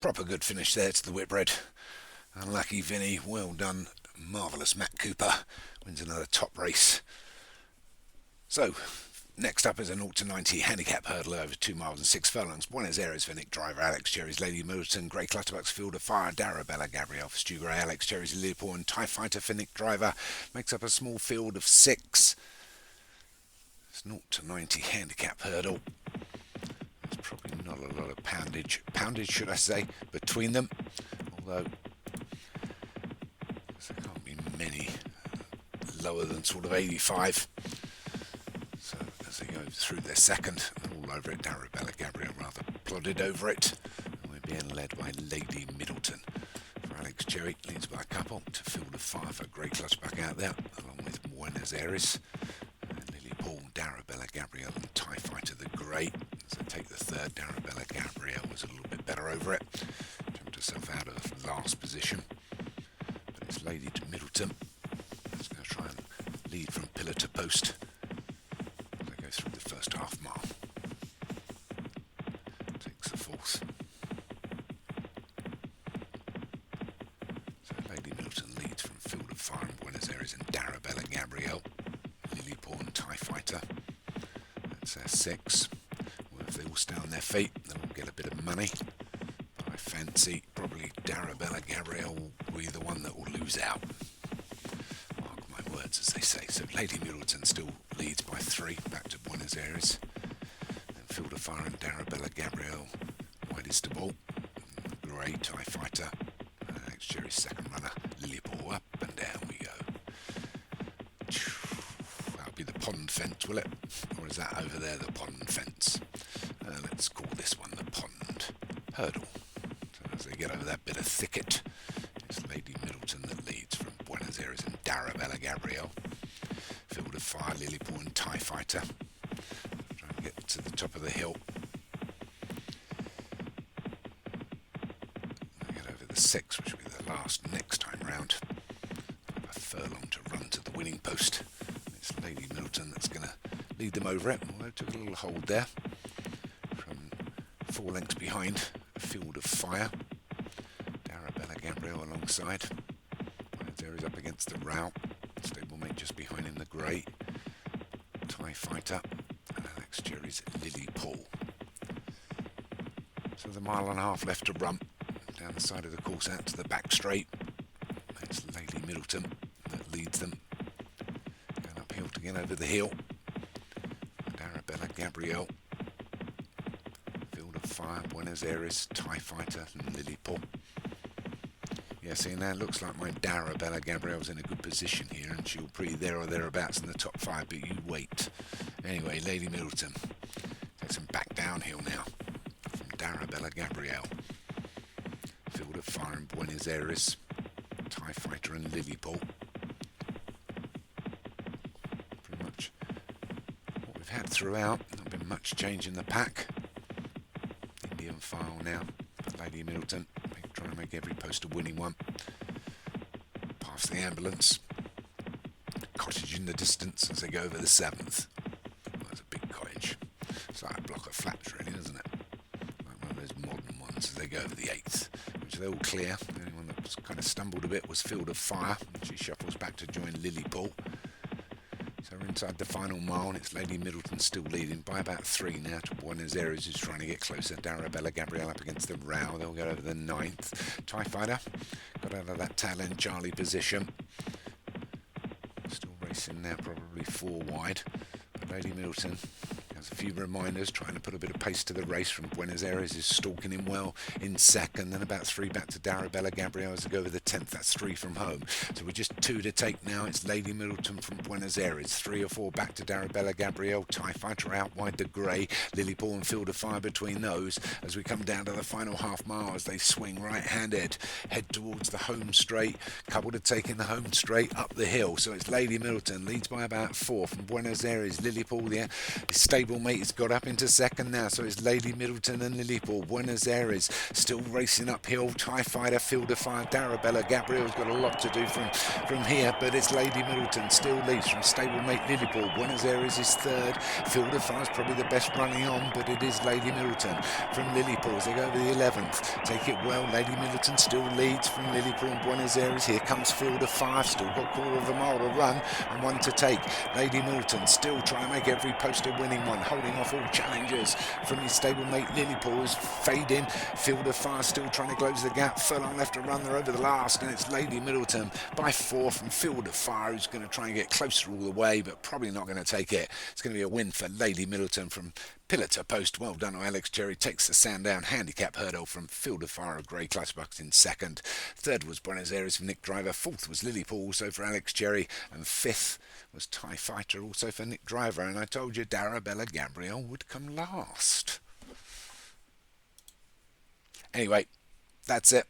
Proper good finish there to the Whitbread. Unlucky Vinny, well done. Marvellous Matt Cooper wins another top race. So, next up is a 0 to 90 handicap hurdle over 2 miles and 6 furlongs. Buenos Aires Vinnick driver Alex Cherry's Lady Middleton, Grey Clutterbuck's Field of Fire, Darabella Gabrielle for Stu Gray, Alex Cherry's Leopold and TIE Fighter Finnick driver makes up a small field of 6. It's 0 to 90 handicap hurdle. There's probably not a lot of poundage should I say, between them, although there can't be many lower than sort of 85. So as they go through their second, they're all over it. Darabella Gabrielle rather plodded over it, and we're being led by Lady Middleton. For Alex Cherry, leads by a couple to Field of Fire for Grey Clutterbuck out there, along with Buenos Aires. Lily Paul, Darabella Gabrielle and TIE Fighter the Grey. So take the third. Darabella Gabrielle was a little bit better over it. Jumped herself out of last position. But it's Lady Middleton that's going to try and lead from pillar to post as they go through the first half mile. Takes the fourth. So Lady Middleton leads from Field of Fire in Buenos Aires and Darabella Gabrielle. Lily Paul and TIE Fighter. That's their 6. Well, if they all stay on their feet, they'll all get a bit of money. But I fancy probably Darabella Gabrielle will be the one that will lose out. Mark my words, as they say. So Lady Middleton still leads by 3 back to Buenos Aires. Then Field of Fire and Darabella Gabrielle widest of all. Grey TIE Fighter. Alex Cherry's second runner. Lily Paul up and down we go. That'll be the pond fence, will it? Or is that over there the pond fence? Let's call this one the pond hurdle. So as they get over that bit of thicket, it's Lady Middleton that leads from Buenos Aires and Darabella Gabrielle. Field of Fire, Lily Paul and TIE Fighter. Trying to get to the top of the hill. They get over the 6, which will be the last next time round. They'll have a furlong to run to the winning post. It's Lady Middleton that's going to lead them over it, although took a little hold there from 4 lengths behind a Field of Fire. Darabella Gabrielle alongside. Buenos Aires up against the route. Stablemate just behind him, the Grey. TIE Fighter and Alex Cherry's Lily Paul. So the 1.5 miles left to run down the side of the course out to the back straight. It's Lady Middleton that leads them. Going uphill to get over the hill. Darabella Gabrielle. Field of Fire, Buenos Aires, TIE Fighter and Lily Paul. Yeah, see, now it looks like my Darabella Gabrielle's in a good position here and she'll be there or thereabouts in the top 5, but you wait. Anyway, Lady Middleton takes them back downhill now from Darabella Gabrielle. Field of Fire in Buenos Aires, TIE Fighter and Lily Paul. Pretty much what we've had throughout. Not been much change in the pack. Indian file now for Lady Middleton. Trying to make every post a winning one. Past the ambulance. Cottage in the distance as they go over the 7th. Well, that's a big cottage. It's like a block of flats really, isn't it? Like one of those modern ones as they go over the 8th. Which they're all clear. The only one that was kind of stumbled a bit was Field of Fire. She shuffles back to join Lily Paul. So we're inside the final mile and it's Lady Middleton still leading by about 3 now to Buenos Aires, who's trying to get closer. Darabella Gabrielle up against the row. They'll get over the 9th. TIE Fighter got out of that tail end Charlie position. Still racing now, probably 4 wide. But Lady Middleton has a few reminders, trying to put a bit of pace to the race from Buenos Aires, is stalking him well in second, then about 3 back to Darabella Gabrielle as they go over the 10th, that's 3 from home. So we're just 2 to take now, it's Lady Middleton from Buenos Aires, 3 or 4 back to Darabella Gabrielle, TIE Fighter out wide the Grey, Lily Paul and Field of Fire between those, as we come down to the final half mile as they swing right-handed, head towards the home straight, couple to take in the home straight up the hill, so it's Lady Middleton, leads by about 4 from Buenos Aires, Lily Paul there, is stable stablemate has got up into second now, so it's Lady Middleton and Lillypool. Buenos Aires still racing uphill. TIE Fighter, Field of Fire, Darabella. Gabriel's got a lot to do from here, but it's Lady Middleton still leads from stablemate Lillypool. Buenos Aires is third. Field of Fire's probably the best running on, but it is Lady Middleton from Lillypool as they go over the 11th. Take it well. Lady Middleton still leads from Lillypool and Buenos Aires. Here comes Field of Fire. Still got quarter of a mile to run and one to take. Lady Middleton still trying to make every poster winning one, holding off all challengers from his stablemate Lillypool is fading. Field of Fire still trying to close the gap. Furlong left to run. They're over the last, and it's Lady Middleton by 4 from Field of Fire, who's going to try and get closer all the way, but probably not going to take it. It's going to be a win for Lady Middleton from pillar to post. Well done to Alex Cherry. Takes the Sandown handicap hurdle from Field of Fire of Grey Clutchbucks in second. Third was Buenos Aires from Nick Driver. Fourth was Lillypool, also for Alex Cherry. And fifth was TIE Fighter, also for Nick Driver. And I told you Darabella Gabriel would come last. Anyway, that's it.